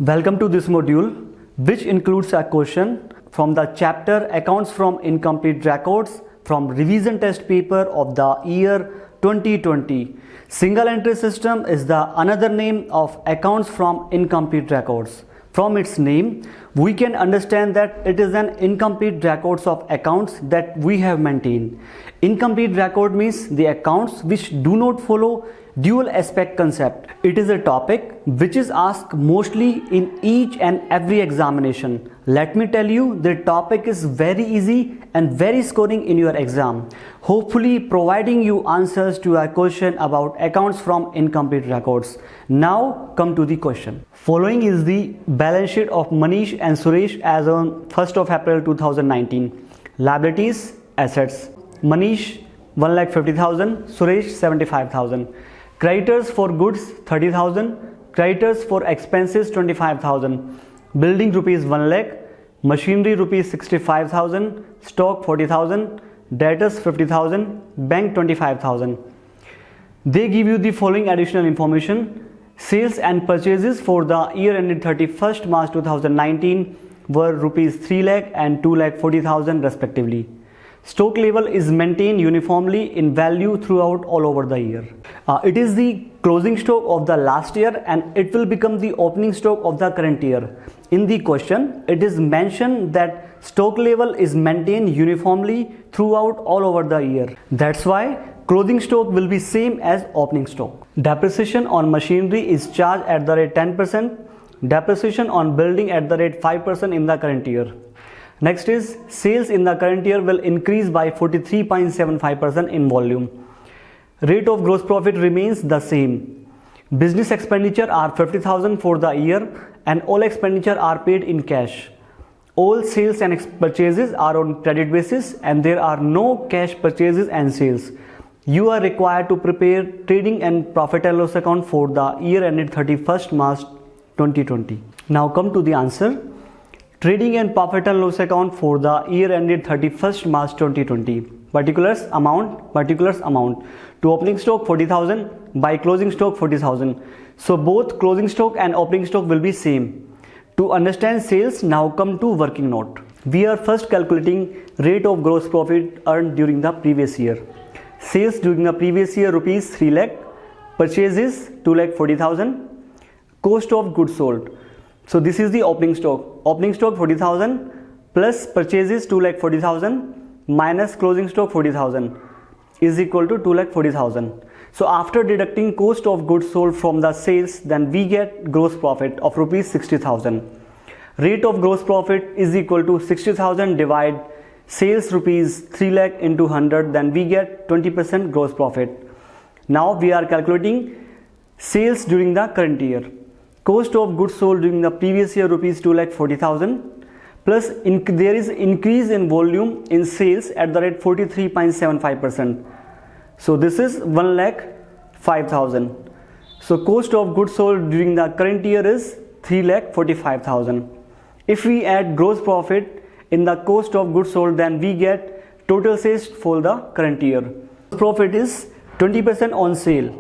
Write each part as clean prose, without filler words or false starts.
Welcome to this module, which includes a question from the chapter Accounts from Incomplete Records from revision test paper of the year 2020. Single entry system is the another name of accounts from incomplete records. From its name, we can understand that it is an incomplete records of accounts that we have maintained. Incomplete record means the accounts which do not follow dual aspect concept. It is a topic which is asked mostly in each and every examination. Let me tell you, the topic is very easy and very scoring in your exam, hopefully providing you answers to a question about accounts from incomplete records. Now come to the question. Following is the balance sheet of Manish and Suresh as on 1st of April 2019. Liabilities, assets. Manish 1,50,000, Suresh 75,000. Creditors for goods 30,000, creditors for expenses 25,000, building rupees 1 lakh, machinery rupees 65,000, stock 40,000, debtors 50,000, bank 25,000. They give you the following additional information. Sales and purchases for the year ended 31st March 2019 were rupees 3 lakh and 2 lakh 40,000 respectively. Stock level is maintained uniformly in value throughout all over the year. It is the closing stock of the last year and it will become the opening stock of the current year. In the question, it is mentioned that stock level is maintained uniformly throughout all over the year. That's why closing stock will be same as opening stock. Depreciation on machinery is charged at the rate 10%. Depreciation on building at the rate 5% in the current year. Next is sales in the current year will increase by 43.75% in volume. Rate of gross profit remains the same. Business expenditure are 50,000 for the year and all expenditure are paid in cash. All sales and purchases are on credit basis and there are no cash purchases and sales. You are required to prepare trading and profit and loss account for the year ended 31st March 2020. Now come to the answer. Trading and profit and loss account for the year ended 31st March 2020. Particulars amount. To opening stock 40,000, by closing stock 40,000. So both closing stock and opening stock will be same. To understand sales, now come to working note. We are first calculating rate of gross profit earned during the previous year. Sales during the previous year rupees 3 lakh, purchases 2 lakh 40,000, cost of goods sold. So this is the opening stock. Opening stock 40,000 plus purchases 2 lakh 40,000 minus closing stock 40,000 is equal to 2 lakh 40,000. So after deducting cost of goods sold from the sales, then we get gross profit of rupees 60,000. Rate of gross profit is equal to 60,000 divide sales rupees 3 lakh into 100, then we get 20% gross profit. Now we are calculating sales during the current year. Cost of goods sold during the previous year rupees 2 lakh 40,000 plus there is increase in volume in sales at the rate 43.75%. So this is 1 lakh 5,000. So cost of goods sold during the current year is 3 lakh 45,000. If we add gross profit in the cost of goods sold, then we get total sales for the current year. Profit is 20% on sale.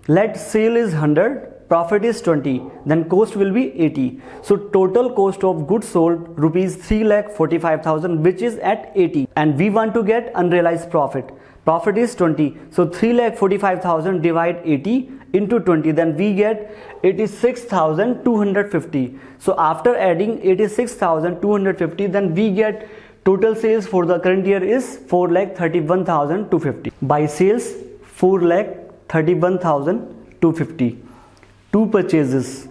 Let sale is 100. Profit is 20, then cost will be 80. So total cost of goods sold rupees 3 lakh 45,000, which is at 80, and we want to get unrealized profit. Profit is 20, so 3 lakh 45,000 divide 80 into 20, then we get 86,250. So after adding 86,250, then we get total sales for the current year is 4 lakh 31,250. By sales 4 lakh 31,250. Two purchases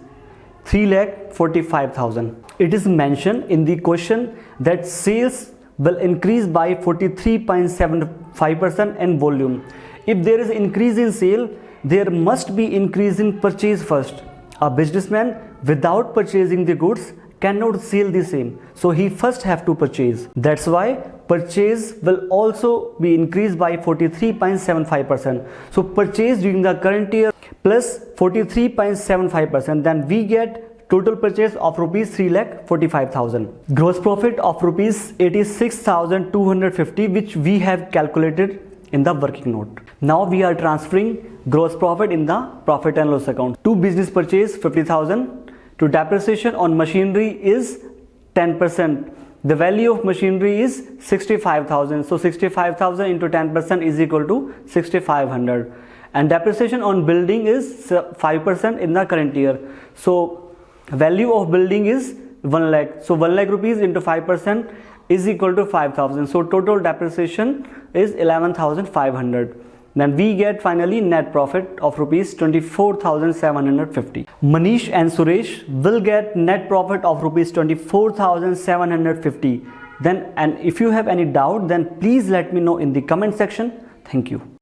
3 lakh 45,000. It is mentioned in the question that sales will increase by 43.75% in volume. If there is increase in sale, there must be increase in purchase first. A businessman without purchasing the goods cannot sell the same, so he first have to purchase. That's why purchase will also be increased by 43.75%. So purchase during the current year plus 43.75%, then we get total purchase of rupees 3 lakh 45,000. Gross profit of rupees 86,250, which we have calculated in the working note. Now we are transferring gross profit in the profit and loss account. To business purchase 50,000 to depreciation on machinery is 10%. The value of machinery is 65,000. So 65,000 into 10% is equal to 6,500. And depreciation on building is 5% in the current year. So value of building is 1 lakh. So 1 lakh rupees into 5% is equal to 5,000. So total depreciation is 11,500. Then we get finally net profit of rupees 24,750. Manish and Suresh will get net profit of rupees 24,750. Then, and if you have any doubt, then please let me know in the comment section. Thank you.